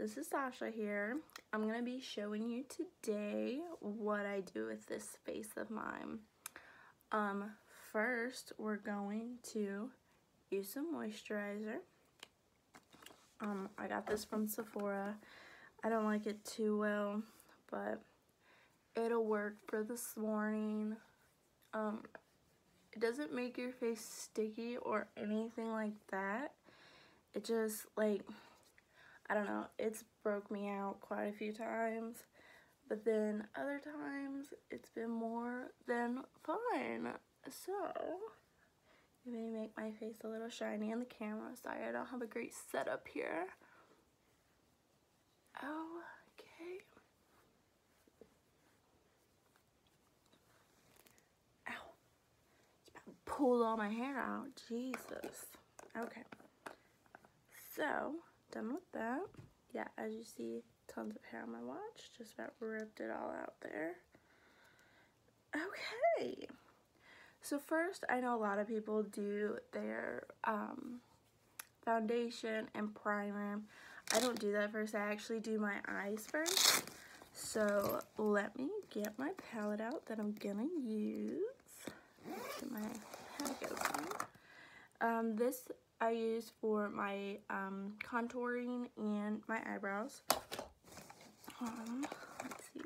this is Sasha here. I'm going to be showing you today what I do with this face of mine. First, we're going to use some moisturizer. I got this from Sephora. I don't like it too well, but it'll work for this morning. It doesn't make your face sticky or anything like that. It just, like, I don't know, it's broke me out quite a few times, but then other times it's been more than fine. So, it may make my face a little shiny on the camera. Sorry, I don't have a great setup here. Okay. Ow. It's about to pull all my hair out. Jesus. Okay. So, done with that. Yeah, as you see, tons of hair on my watch. Just about ripped it all out there. Okay. So first, I know a lot of people do their foundation and primer. I don't do that first. I actually do my eyes first. So let me get my palette out that I'm gonna use. Get my pack open. This I use for my contouring and my eyebrows. Let's see.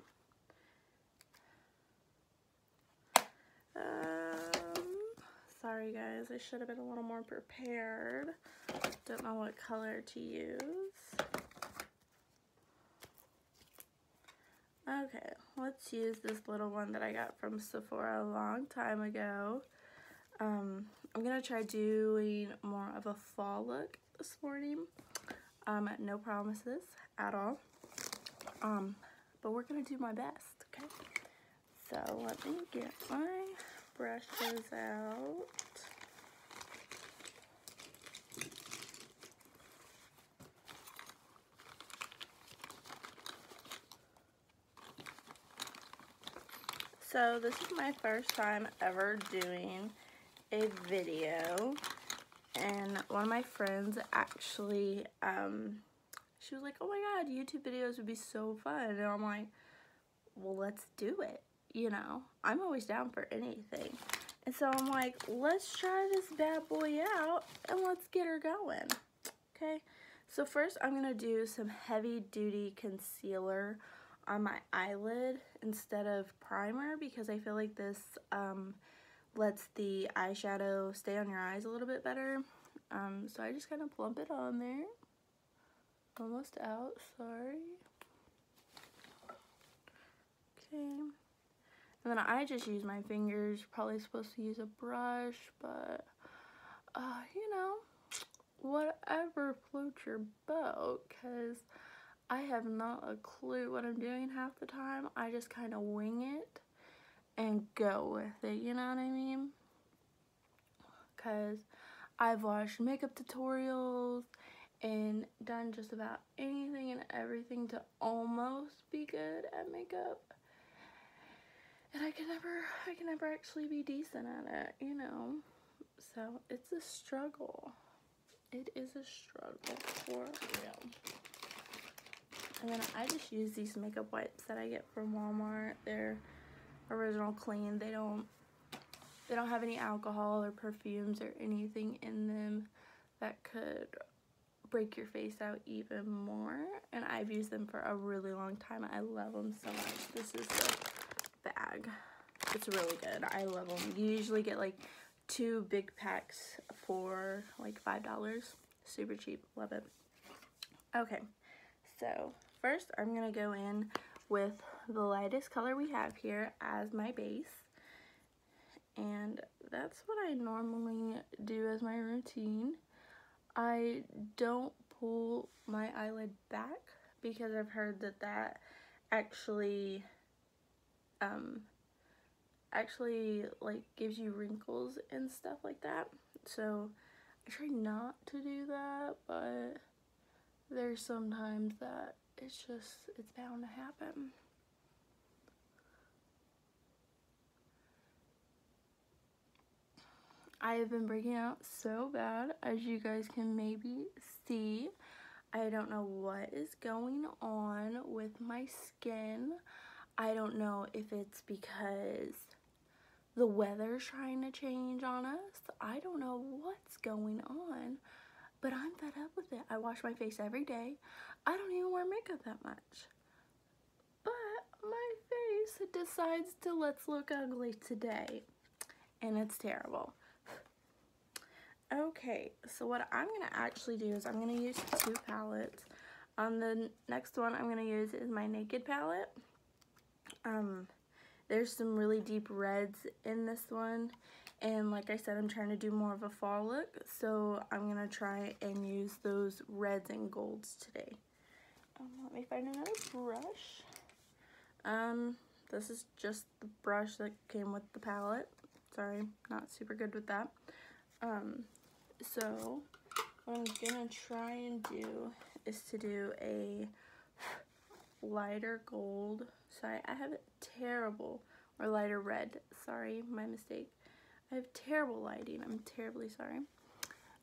Sorry guys, I should have been a little more prepared. Don't know what color to use. Okay, let's use this little one that I got from Sephora a long time ago. I'm gonna try doing more of a fall look this morning. No promises at all. But we're gonna do my best, okay? So let me get my brushes out. So this is my first time ever doing a video, and one of my friends actually she was like, oh my god, YouTube videos would be so fun. And I'm like, well, let's do it. You know, I'm always down for anything. And so I'm like, let's try this bad boy out and let's get her going. Okay, so first I'm gonna do some heavy duty concealer on my eyelid instead of primer, because I feel like this lets the eyeshadow stay on your eyes a little bit better. So I just kind of plump it on there. Almost out, sorry. Okay. And then I just use my fingers. You're probably supposed to use a brush, but you know, whatever floats your boat, because I have not a clue what I'm doing half the time. I just kind of wing it and go with it, you know what I mean? Because I've watched makeup tutorials and done just about anything and everything to almost be good at makeup, and I can never actually be decent at it, you know? So it's a struggle. It is a struggle for real. And then I just use these makeup wipes that I get from Walmart. They're original clean. They don't have any alcohol or perfumes or anything in them that could break your face out even more. And I've used them for a really long time. I love them so much. This is the bag. It's really good. I love them. You usually get like 2 big packs for like $5. Super cheap. Love it. Okay, so first I'm gonna go in with the lightest color we have here as my base, and that's what I normally do as my routine. I don't pull my eyelid back because I've heard that that actually like gives you wrinkles and stuff like that. So I try not to do that, but there's sometimes that it's bound to happen. I have been breaking out so bad, as you guys can maybe see. I don't know what is going on with my skin. I don't know if it's because the weather's trying to change on us. I don't know what's going on, but I'm fed up with it. I wash my face every day. I don't even wear makeup that much. But my face decides to let's look ugly today, and it's terrible. Okay, so what I'm gonna actually do is I'm gonna use 2 palettes. The next one I'm gonna use is my Naked palette. There's some really deep reds in this one, and like I said, I'm trying to do more of a fall look, so I'm gonna try and use those reds and golds today. Let me find another brush. This is just the brush that came with the palette. Sorry, not super good with that. So what I'm gonna try and do is to do a lighter gold. Sorry, I have terrible, or lighter red. Sorry, my mistake. I have terrible lighting. I'm terribly sorry.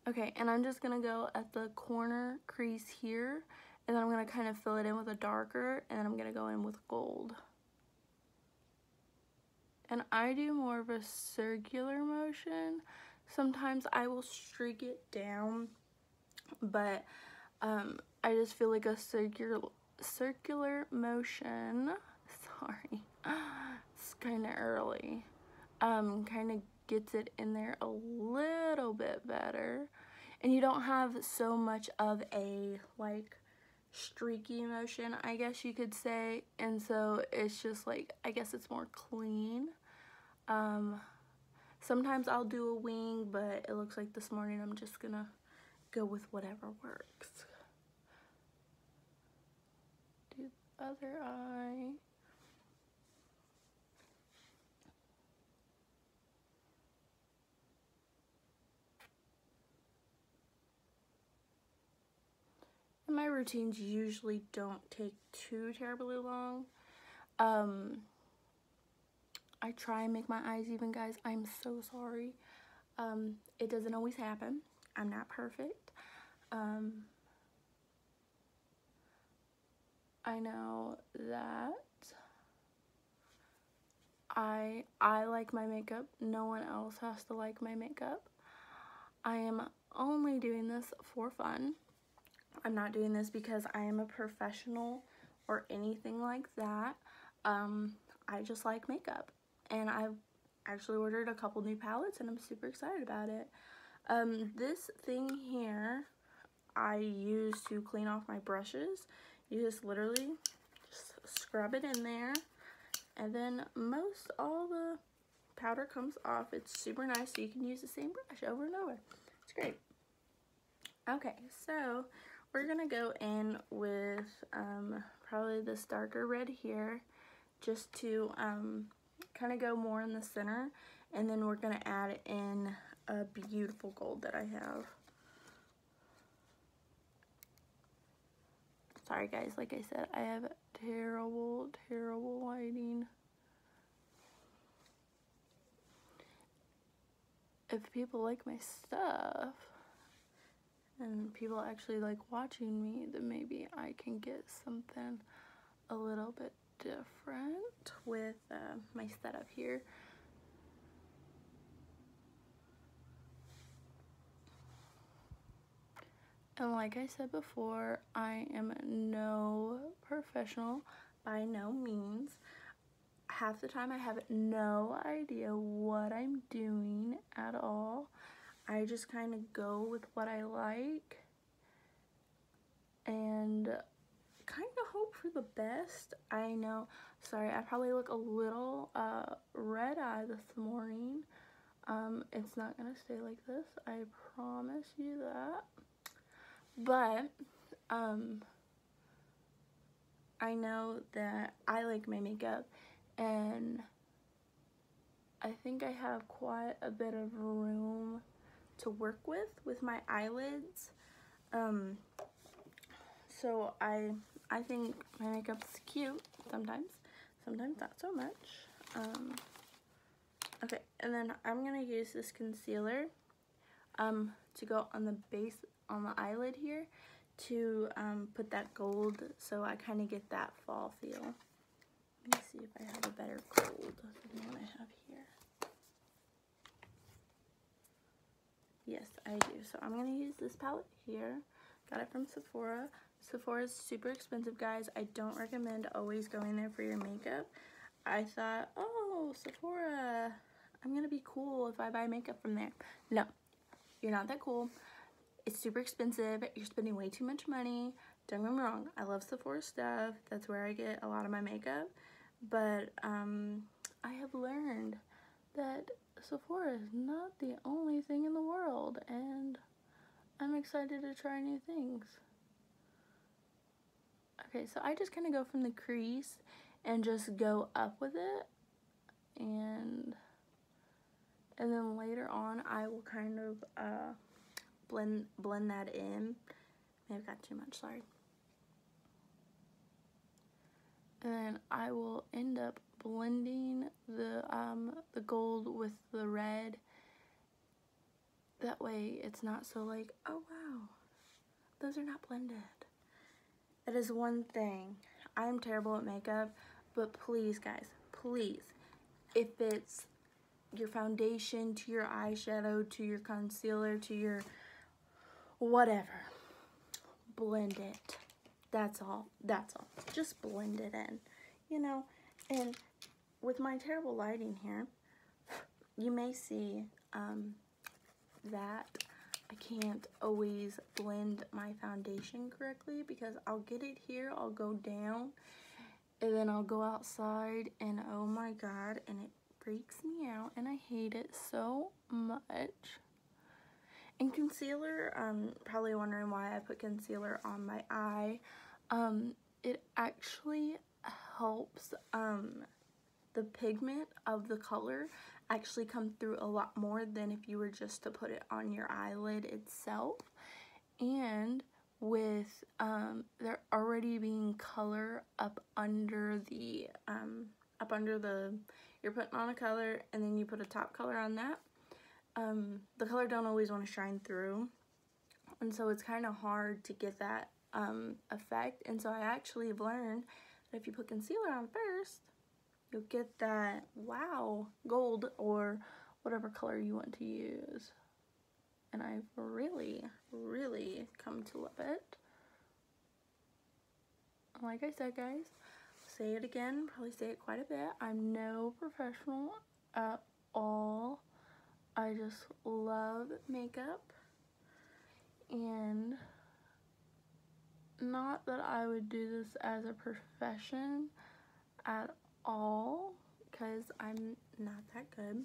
Okay, and I'm just gonna go at the corner crease here, and then I'm gonna kind of fill it in with a darker, and then I'm gonna go in with gold. And I do more of a circular motion. Sometimes I will streak it down, but I just feel like a circular motion, sorry, it's kind of early, kind of gets it in there a little bit better, and you don't have so much of a like streaky motion, I guess you could say, and so it's just like, I guess it's more clean. Sometimes I'll do a wing, but it looks like this morning I'm just gonna go with whatever works. Do the other eye. And my routines usually don't take too terribly long. I try and make my eyes even, guys. I'm so sorry. It doesn't always happen. I'm not perfect. I know that I like my makeup. No one else has to like my makeup. I am only doing this for fun. I'm not doing this because I am a professional or anything like that. I just like makeup, and I've actually ordered a couple new palettes, and I'm super excited about it. This thing here I use to clean off my brushes. You just literally just scrub it in there, and then most all the powder comes off. It's super nice, so you can use the same brush over and over. It's great. Okay, so we're gonna go in with probably this darker red here, just to kind of go more in the center, and then we're gonna add in a beautiful gold that I have. Sorry guys, like I said, I have terrible lighting. If people like my stuff and people actually like watching me, then maybe I can get something a little bit different with my setup here. And like I said before, I am no professional, by no means. Half the time I have no idea what I'm doing at all. I just kind of go with what I like and kind of hope for the best. I know, sorry, I probably look a little red-eyed this morning. It's not gonna stay like this, I promise you that. But I know that I like my makeup, and I think I have quite a bit of room to work with my eyelids. So I think my makeup's cute sometimes not so much. Okay, and then I'm gonna use this concealer to go on the base, on the eyelid here, to put that gold, so I kind of get that fall feel. Let me see if I have a better gold than the one I have here. Yes, I do. So I'm going to use this palette here. Got it from Sephora. Sephora is super expensive, guys. I don't recommend always going there for your makeup. I thought, oh, Sephora, I'm going to be cool if I buy makeup from there. No, you're not that cool. It's super expensive. You're spending way too much money. Don't get me wrong. I love Sephora stuff. That's where I get a lot of my makeup. But I have learned that Sephora is not the only thing in the world. And I'm excited to try new things. Okay, so I just kind of go from the crease and just go up with it. And then later on, I will kind of blend that in. Maybe I've got too much, sorry. And then I will end up blending the gold with the red. That way it's not so like, oh wow, those are not blended. That is one thing. I'm terrible at makeup, but please guys, please, if it's your foundation to your eyeshadow to your concealer to your whatever, blend it. That's all. Just blend it in, you know. And with my terrible lighting here, you may see that I can't always blend my foundation correctly because I'll get it here, I'll go down, and then I'll go outside, and oh my god, and it freaks me out, and I hate it so much. And concealer, probably wondering why I put concealer on my eye. It actually helps the pigment of the color actually come through a lot more than if you were just to put it on your eyelid itself. And with there already being color up under the you're putting on a color and then you put a top color on that, the color don't always want to shine through, and so it's kind of hard to get that effect. And so I actually have learned that if you put concealer on first, you'll get that wow gold or whatever color you want to use. And I've really come to love it. Like I said, guys, say it again, probably say it quite a bit, I'm no professional at all. I just love makeup, and not that I would do this as a profession at all, because I'm not that good.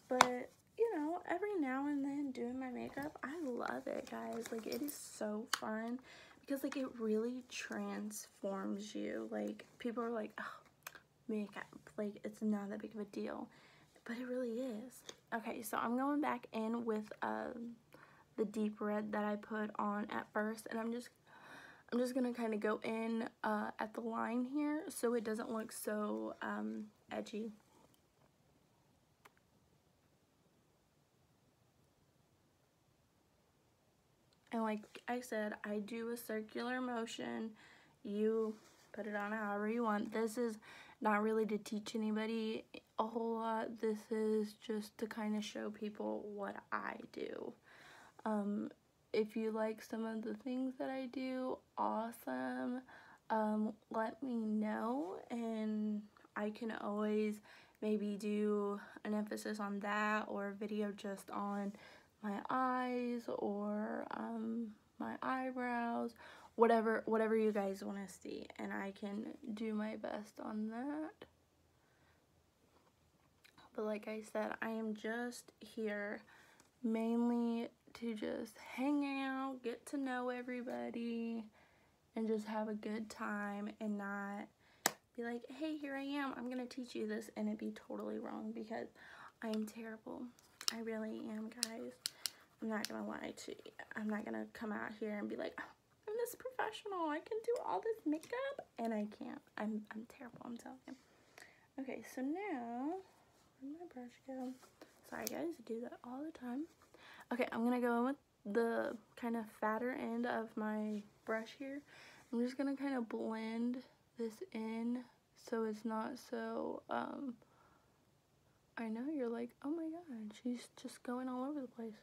But you know, every now and then doing my makeup, I love it, guys. Like, it is so fun because like it really transforms you. Like, people are like, oh, makeup, like it's not that big of a deal, but it really is. Okay, so I'm going back in with the deep red that I put on at first, and I'm just gonna kind of go in at the line here so it doesn't look so edgy. And like I said, I do a circular motion. You put it on however you want. This is not really to teach anybody a whole lot. This is just to kind of show people what I do. If you like some of the things that I do, awesome. Let me know, and I can always maybe do an emphasis on that, or a video just on my eyes or my eyebrows, whatever you guys want to see, and I can do my best on that. But like I said, I am just here mainly to just hang out, get to know everybody, and just have a good time, and not be like, hey, here I am, I'm gonna teach you this, and it be totally wrong, because I am terrible. I really am, guys. I'm not gonna lie to you. I'm not gonna come out here and be like, oh, I'm this professional, I can do all this makeup, and I can't. I'm terrible, I'm telling you. Okay, so now, where'd my brush go? Sorry guys, I do that all the time. Okay, I'm gonna go in with the kind of fatter end of my brush here, I'm just gonna kind of blend this in so it's not so, I know you're like, oh my god, she's just going all over the place.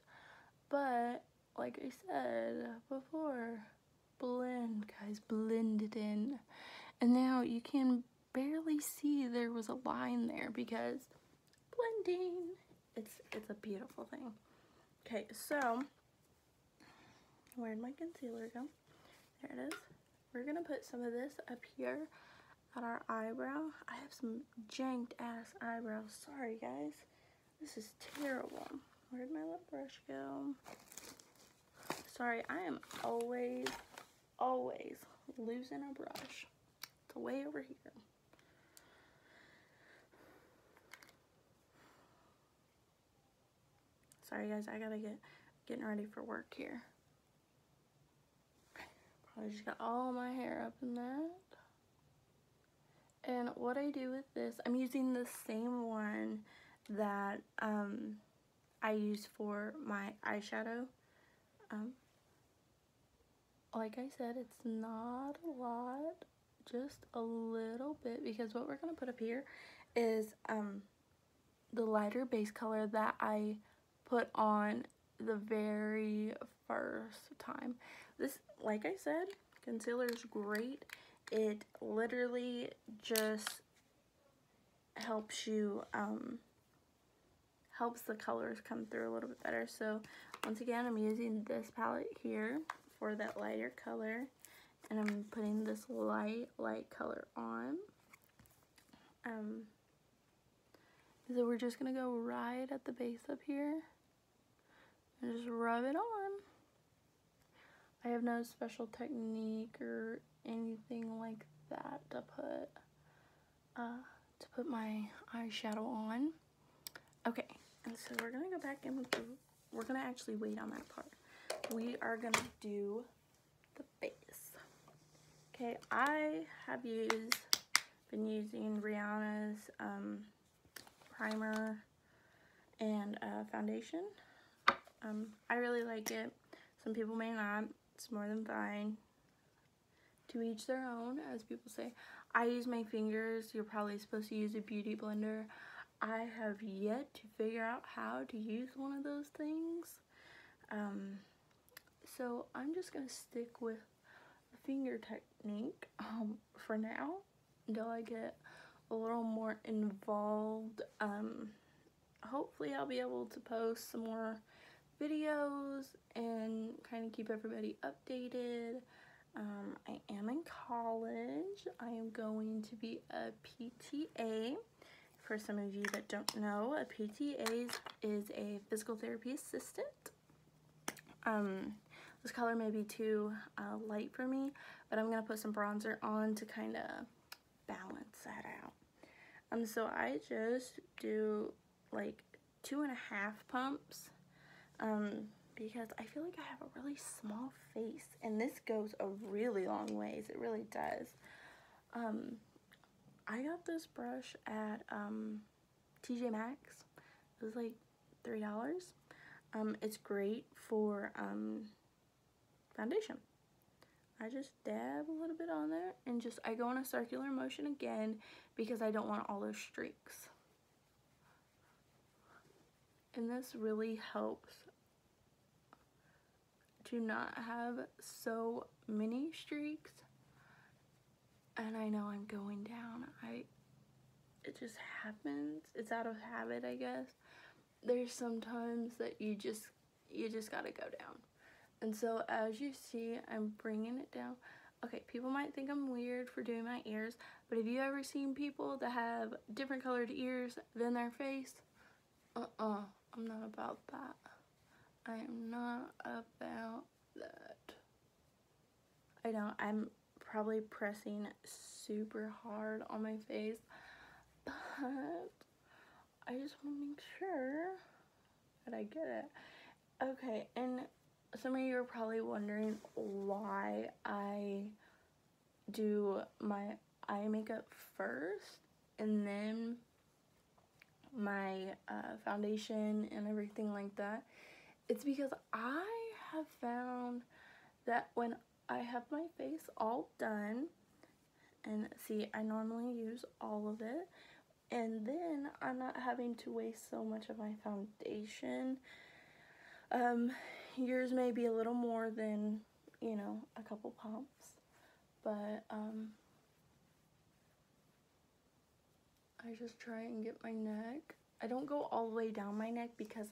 But, like I said before, blend, guys, blend it in. And now you can barely see there was a line there because blending. It's a beautiful thing. Okay, so where'd my concealer go? There it is. We're gonna put some of this up here at our eyebrow. I have some janked ass eyebrows. Sorry guys. This is terrible. Where'd my lip brush go? Sorry, I am always losing a brush. It's way over here. Sorry guys, I gotta getting ready for work here. Probably just got all my hair up in that. And what I do with this, I'm using the same one that I use for my eyeshadow. Like I said, it's not a lot, just a little bit, because what we're gonna put up here is the lighter base color that I put on the very first time. This, like I said, concealer is great. It literally just helps you, helps the colors come through a little bit better. So once again, I'm using this palette here for that lighter color, and I'm putting this light color on. So we're just gonna go right at the base up here and just rub it on. I have no special technique or anything like that to put my eyeshadow on. Okay, and so we're gonna go back in with we're gonna actually wait on that part. We are gonna do the base. Okay, I have been using Rihanna's primer and foundation. I really like it. Some people may not. It's more than fine. To each their own, as people say. I use my fingers. You're probably supposed to use a beauty blender. I have yet to figure out how to use one of those things. So I'm just gonna stick with the finger technique for now until I get a little more involved. Hopefully I'll be able to post some more videos and kind of keep everybody updated. I am in college. I am going to be a PTA. For some of you that don't know, a PTA is a physical therapy assistant. This color may be too light for me, but I'm gonna put some bronzer on to kind of balance that out. So I just do like 2.5 pumps, because I feel like I have a really small face, and this goes a really long ways. It really does. I got this brush at TJ Maxx. It was like $3. It's great for foundation. I just dab a little bit on there and I go in a circular motion again because I don't want all those streaks. And this really helps to not have so many streaks. And I know I'm going down. It just happens. It's out of habit, I guess. There's sometimes that you just gotta go down. And so as you see, I'm bringing it down. Okay, people might think I'm weird for doing my ears, but have you ever seen people that have different colored ears than their face? I'm not about that. I am not about that. I know, I'm probably pressing super hard on my face, but I just want to make sure that I get it. Okay, and some of you are probably wondering why I do my eye makeup first and then my foundation and everything like that. It's because I have found that when I have my face all done, and see, I normally use all of it, and then I'm not having to waste so much of my foundation. Yours may be a little more than, you know, a couple pumps, but I just try and get my neck. I don't go all the way down my neck because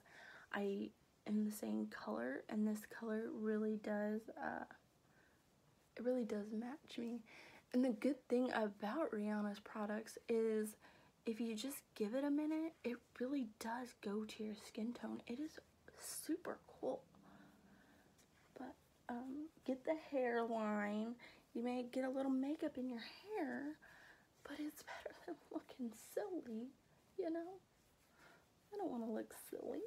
I am the same color, and this color really does, it really does match me. And the good thing about Rihanna's products is if you just give it a minute, it really does go to your skin tone. It is super cool. But get the hairline. You may get a little makeup in your hair, but it's better than looking silly, you know? I don't want to look silly.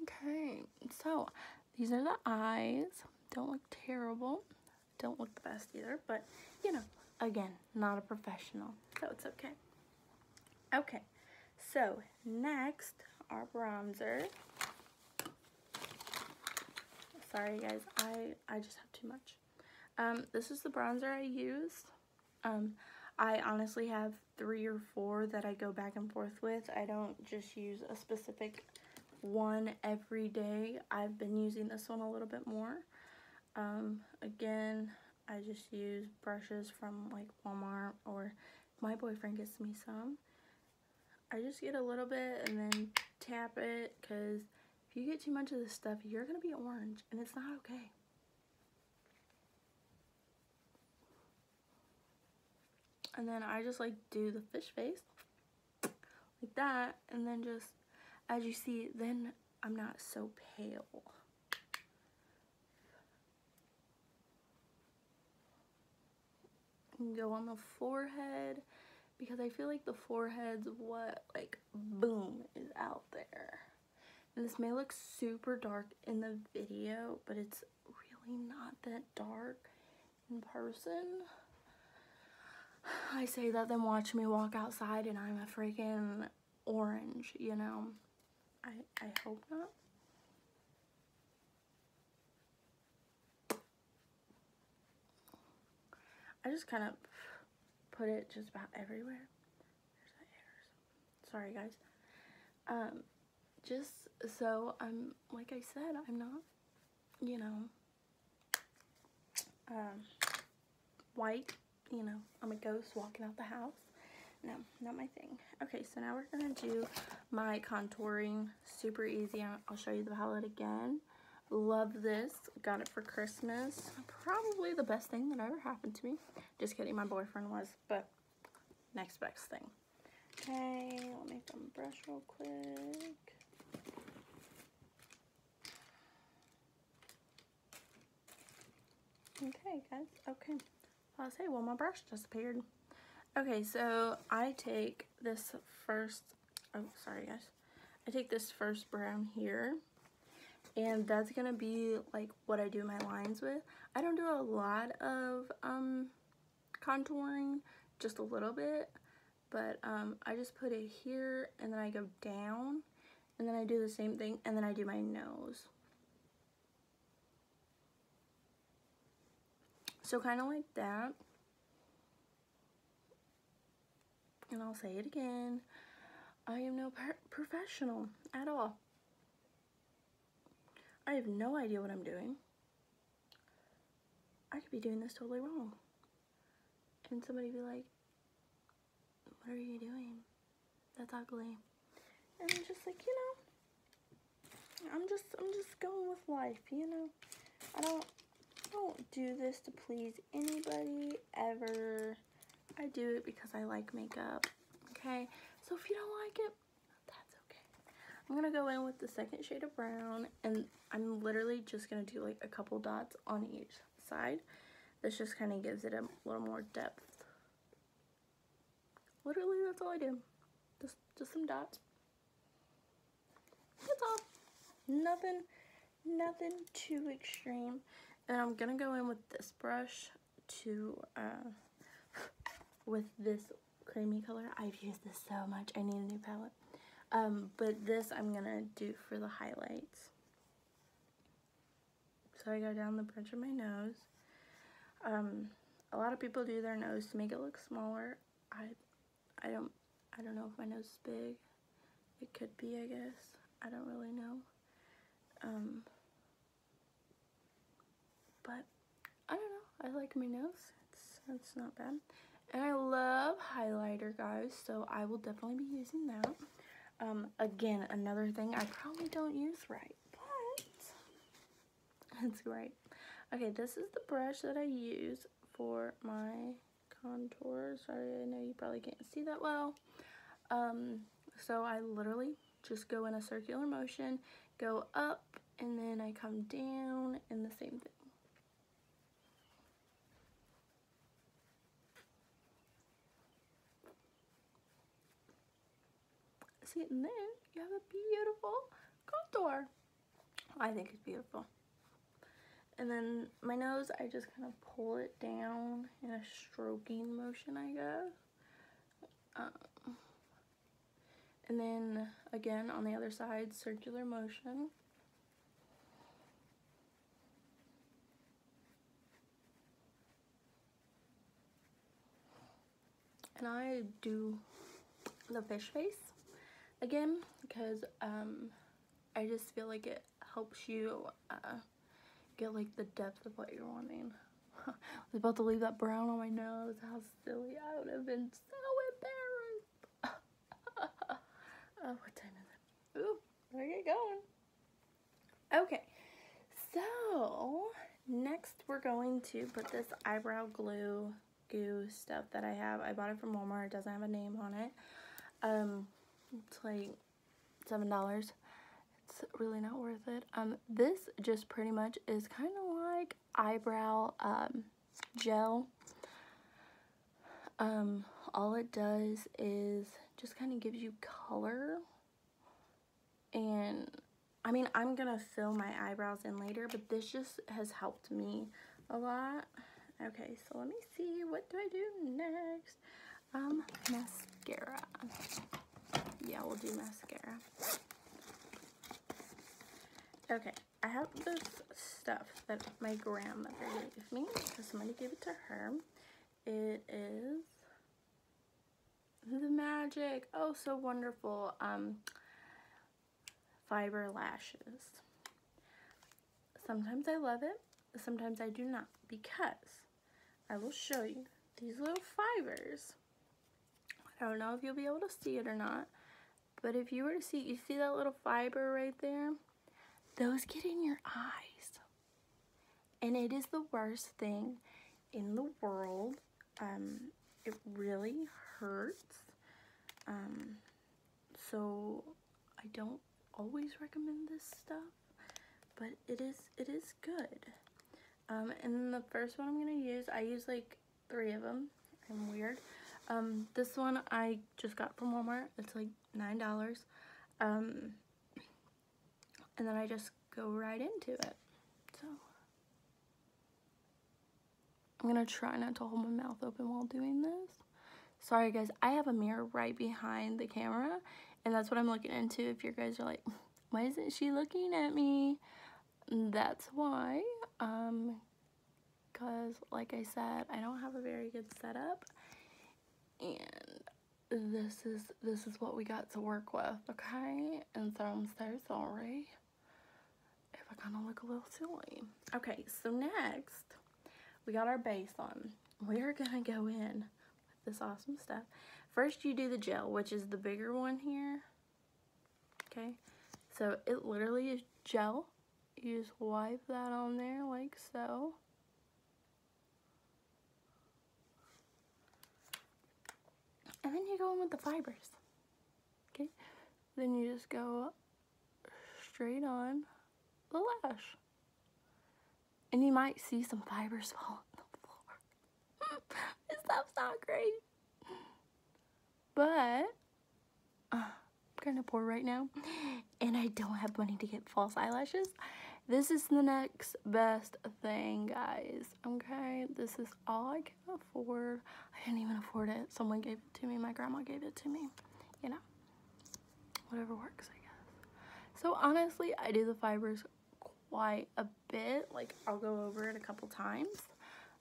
Okay, so these are the eyes. Don't look terrible. Don't look the best either, but you know, again, not a professional, so it's okay. Okay, so next, our bronzer. Sorry guys, I just have too much. This is the bronzer I used. I honestly have 3 or 4 that I go back and forth with. I don't just use a specific one every day. I've been using this one a little bit more. Again, I just use brushes from like Walmart, or my boyfriend gets me some. I just get a little bit and then tap it, because if you get too much of this stuff, you're gonna be orange, and it's not okay. And then I just like do the fish face like that, and then just, as you see, then I'm not so pale. And go on the forehead, because I feel like the forehead's what, like, boom, is out there. And this may look super dark in the video, but it's really not that dark in person. I say that, then watch me walk outside and I'm a freaking orange, you know? I hope not. I just kind of put it just about everywhere. There's that hairs. Sorry guys. Just so I'm, like I said, I'm not, you know, white, you know, I'm a ghost walking out the house. No, not my thing. Okay, so now we're gonna do my contouring. Super easy. I'll show you the palette again. Love this. Got it for Christmas. Probably the best thing that ever happened to me. Just kidding, my boyfriend was, but next best thing. Okay, let me find my brush real quick. Okay, guys. Okay. I'll say, well, my brush disappeared. Okay, so I take this first, oh, sorry, guys. I take this first brown here, and that's gonna be like what I do my lines with. I don't do a lot of contouring, just a little bit, but I just put it here, and then I go down, and then I do the same thing, and then I do my nose. So kind of like that. And I'll say it again, I am no professional at all. I have no idea what I'm doing. I could be doing this totally wrong. And somebody be like, what are you doing? That's ugly. And I'm just like, you know, I'm just going with life, you know. I don't do this to please anybody ever. I do it because I like makeup, okay? So if you don't like it, that's okay. I'm gonna go in with the second shade of brown, and I'm literally just gonna do like a couple dots on each side. This just kind of gives it a little more depth. Literally, that's all I do. Just some dots. That's all. Nothing too extreme. And I'm gonna go in with this brush to with this creamy color. I've used this so much. I need a new palette. But this I'm gonna do for the highlights. So I go down the bridge of my nose. A lot of people do their nose to make it look smaller. I don't know if my nose is big. It could be, I guess. I don't really know. But I don't know. I like my nose. It's not bad. And I love highlighter, guys, so I will definitely be using that. Again, another thing I probably don't use right, but it's great. Okay, this is the brush that I use for my contour. Sorry, I know you probably can't see that well. So I literally just go in a circular motion, go up, and then I come down, and the same thing. See, and then you have a beautiful contour. I think it's beautiful. And then my nose, I just kind of pull it down in a stroking motion, I guess. And then again on the other side, circular motion. And I do the fish face again because I just feel like it helps you get like the depth of what you're wanting. I was about to leave that brown on my nose. How silly. I would have been so embarrassed. Oh, what time is it? Ooh, where are you going? Okay, so next we're going to put this eyebrow glue goo stuff that I have. I bought it from Walmart. It doesn't have a name on it. It's like $7. It's really not worth it. This just pretty much is kind of like eyebrow gel. All it does is just kind of gives you color. And I mean, I'm gonna fill my eyebrows in later, but this just has helped me a lot. Okay, so let me see, what do I do next? Mascara. Yeah, we'll do mascara. Okay, I have this stuff that my grandmother gave me because somebody gave it to her. It is the Magic, oh so wonderful, fiber lashes. Sometimes I love it, sometimes I do not, because I will show you these little fibers. I don't know if you'll be able to see it or not, but if you were to see, you see that little fiber right there? Those get in your eyes. And it is the worst thing in the world. It really hurts. So I don't always recommend this stuff, but it is good. And then the first one I'm gonna use, I use like 3 of them. I'm weird. This one I just got from Walmart. It's like $9. And then I just go right into it. So I'm gonna try not to hold my mouth open while doing this. Sorry guys, I have a mirror right behind the camera, and that's what I'm looking into. If you guys are like, why isn't she looking at me? That's why. Because like I said, I don't have a very good setup, and this is what we got to work with, okay? And so I'm so sorry if I kind of look a little silly. Okay, so next we got our base on. We're gonna go in with this awesome stuff. First you do the gel, which is the bigger one here. Okay, so it literally is gel. You just wipe that on there like so. And then you go in with the fibers. Okay, then you just go straight on the lash. And you might see some fibers fall on the floor. This stuff's not great. But I'm kind of poor right now, and I don't have money to get false eyelashes. This is the next best thing, guys. Okay, this is all I can afford. I didn't even afford it. Someone gave it to me. My grandma gave it to me. You know, whatever works, I guess. So honestly, I do the fibers quite a bit. Like, I'll go over it a couple times.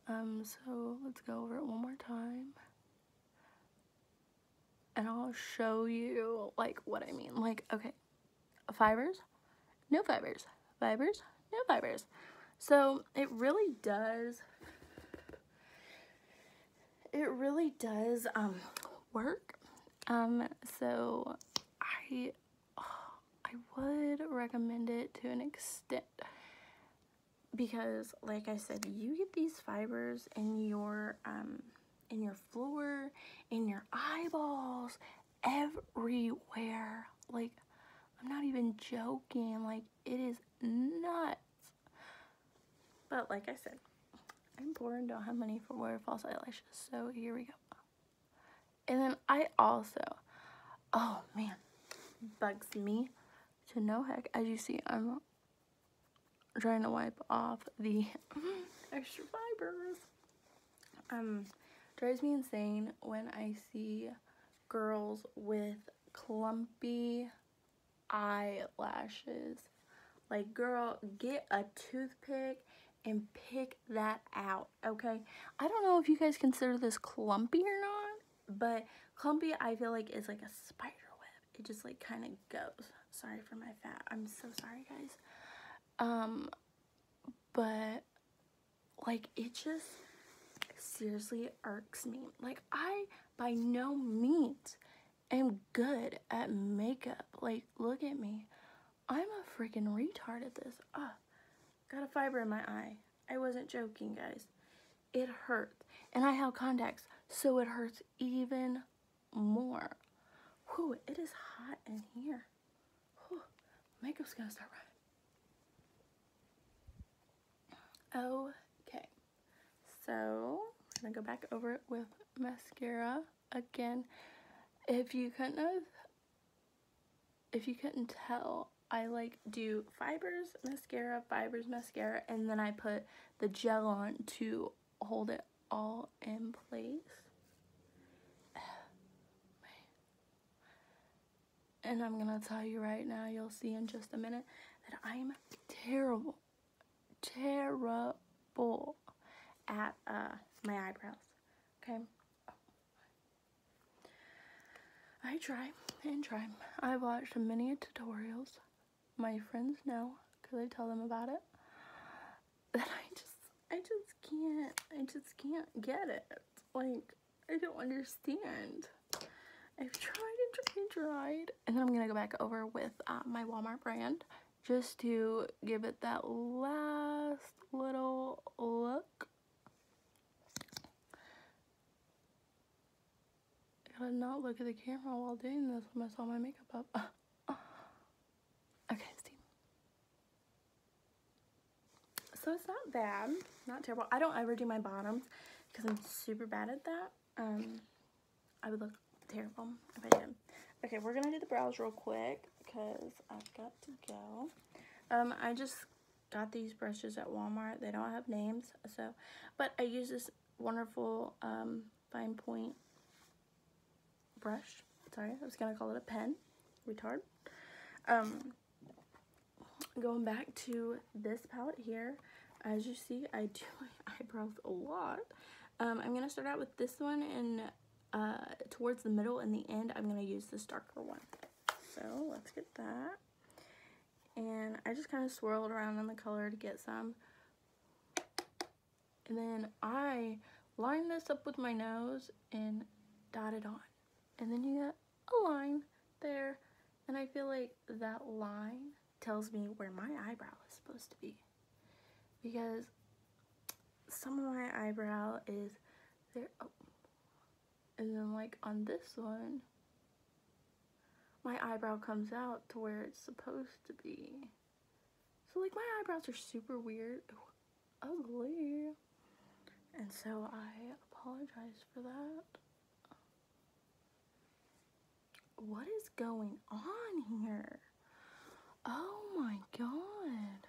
So let's go over it one more time. And I'll show you, like, what I mean. Like, okay, fibers, no fibers, fibers, no fibers. So it really does work. So I would recommend it to an extent, because like I said, you get these fibers in your floor, in your eyeballs, everywhere. Like, I'm not even joking. Like, it is nuts. But like I said, I'm poor and don't have money for wear false eyelashes, so here we go. And then I also, oh man, bugs me to no heck. As you see, I'm trying to wipe off the extra fibers. Drives me insane when I see girls with clumpy eyelashes. Like, girl, get a toothpick and pick that out, okay? I don't know if you guys consider this clumpy or not, but clumpy, I feel like, is like a spider web. It just like kind of goes. Sorry for my fat. I'm so sorry, guys. But like, it just seriously irks me. Like, I by no means am good at makeup. Like, look at me. I'm a freaking retard at this. Got a fiber in my eye. I wasn't joking, guys. It hurts. And I have contacts, so it hurts even more. Whew, it is hot in here. Whew, makeup's gonna start running. Okay, so I'm gonna go back over it with mascara again. If you couldn't tell, I like do fibers, mascara, and then I put the gel on to hold it all in place. And I'm gonna tell you right now, you'll see in just a minute, that I'm terrible at my eyebrows. Okay, I try and try. I watched many tutorials. My friends know, because I tell them about it, that I just can't get it. Like, I don't understand. I've tried. And then I'm gonna go back over with my Walmart brand, just to give it that last little look. I gotta not look at the camera while doing this when I saw my makeup up. Okay, see. So it's not bad, not terrible. I don't ever do my bottoms because I'm super bad at that. I would look terrible if I did. Okay, we're gonna do the brows real quick because I've got to go. I just got these brushes at Walmart. They don't have names, so, but I use this wonderful fine point brush. Sorry, I was gonna call it a pen. Retard. Going back to this palette here, as you see, I do my eyebrows a lot. I'm gonna start out with this one, and towards the middle and the end, I'm gonna use this darker one. So let's get that. And I just kind of swirled around in the color to get some. And then I line this up with my nose and dot it on. And then you get a line there. And I feel like that line tells me where my eyebrow is supposed to be. Because some of my eyebrow is there. Oh. And then like on this one, my eyebrow comes out to where it's supposed to be. So like my eyebrows are super weird. Ugly. And so I apologize for that. What is going on here? Oh my god.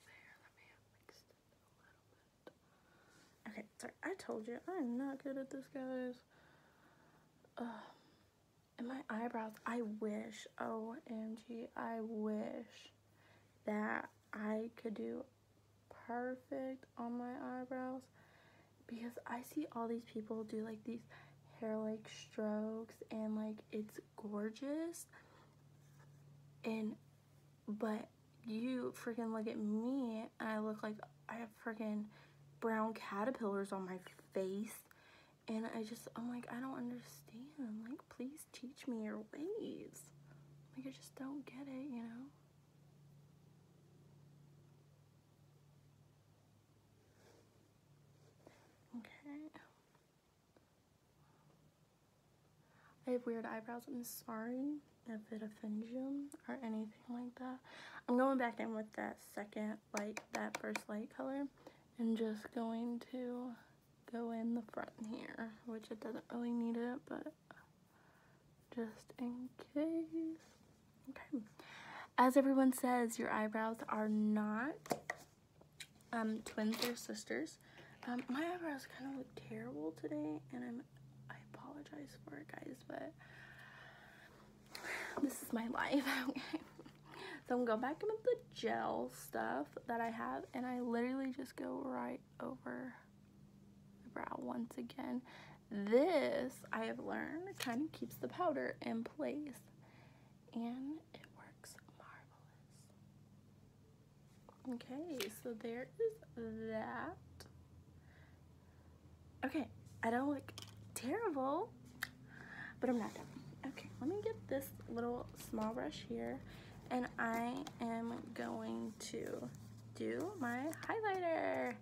There, let me mix it a little bit. Okay, sorry, I told you, I'm not good at this, guys. And my eyebrows, I wish, OMG, I wish that I could do perfect on my eyebrows, because I see all these people do like these hair like strokes and like it's gorgeous, and but you freaking look at me and I look like I have freaking brown caterpillars on my face, and I'm like, I don't understand. Like, please teach me your ways. Like, I just don't get it, you know? Okay. I have weird eyebrows. I'm sorry if it offends you or anything like that. I'm going back in with that that first light color, and just going to go in the front here, which it doesn't really need it, but just in case. Okay. As everyone says, your eyebrows are not twins, they're sisters. My eyebrows kind of look terrible today, and I apologize for it, guys, but this is my life. Okay. So I'm going back in with the gel stuff that I have, and I literally just go right over the brow once again. This, I have learned, kind of keeps the powder in place, and it works marvelous. Okay, so there is that. Okay, I don't look terrible, but I'm not done. Okay, let me get this little small brush here, and I am going to do my highlighter,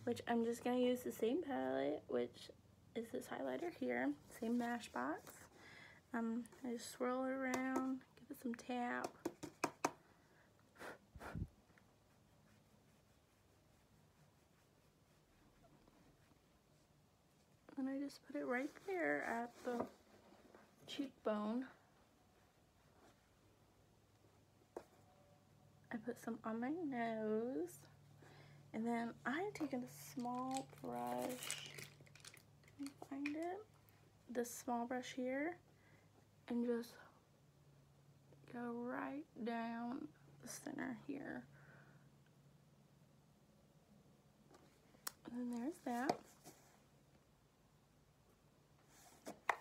which I'm just going to use the same palette, which is this highlighter here, same Smashbox. I just swirl it around, give it some tap. And I just put it right there at the cheekbone. I put some on my nose. And then I'm taking a small brush. Let me find it. This small brush here. And just go right down the center here. And then there's that.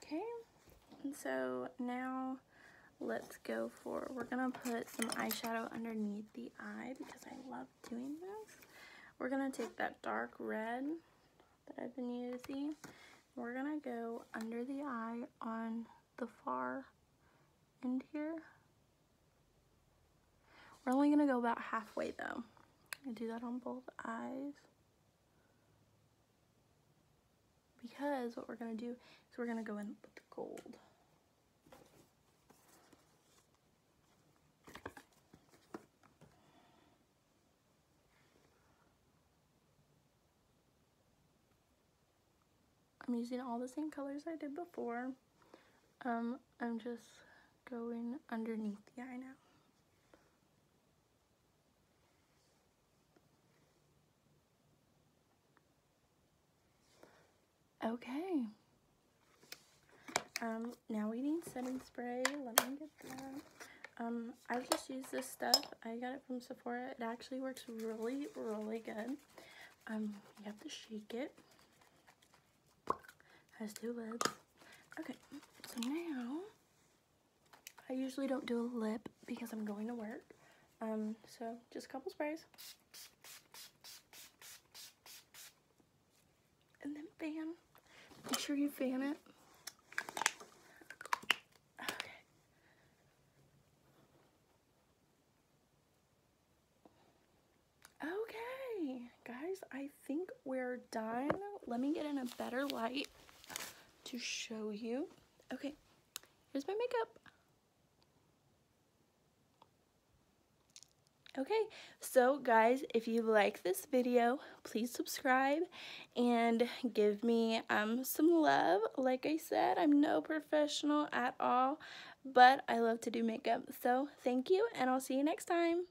Okay, and so now let's go for, we're gonna put some eyeshadow underneath the eye because I love doing this. We're gonna take that dark red that I've been using. We're gonna go under the eye on the far end here. We're only gonna go about halfway though. I do that on both eyes. Because what we're going to do is we're going to go in with the gold. I'm using all the same colors I did before. I'm just going underneath the eye now. Okay. Now we need setting spray. Let me get that. I just use this stuff. I got it from Sephora. It actually works really, really good. You have to shake it. Has 2 lids. Okay, so now I usually don't do a lip because I'm going to work. So just a couple sprays. And then fan. Make sure you fan it. Okay. Okay, guys, I think we're done. Let me get in a better light to show you. Okay, here's my makeup. Okay, so guys, if you like this video, please subscribe and give me some love. Like I said, I'm no professional at all, but I love to do makeup. So thank you, and I'll see you next time.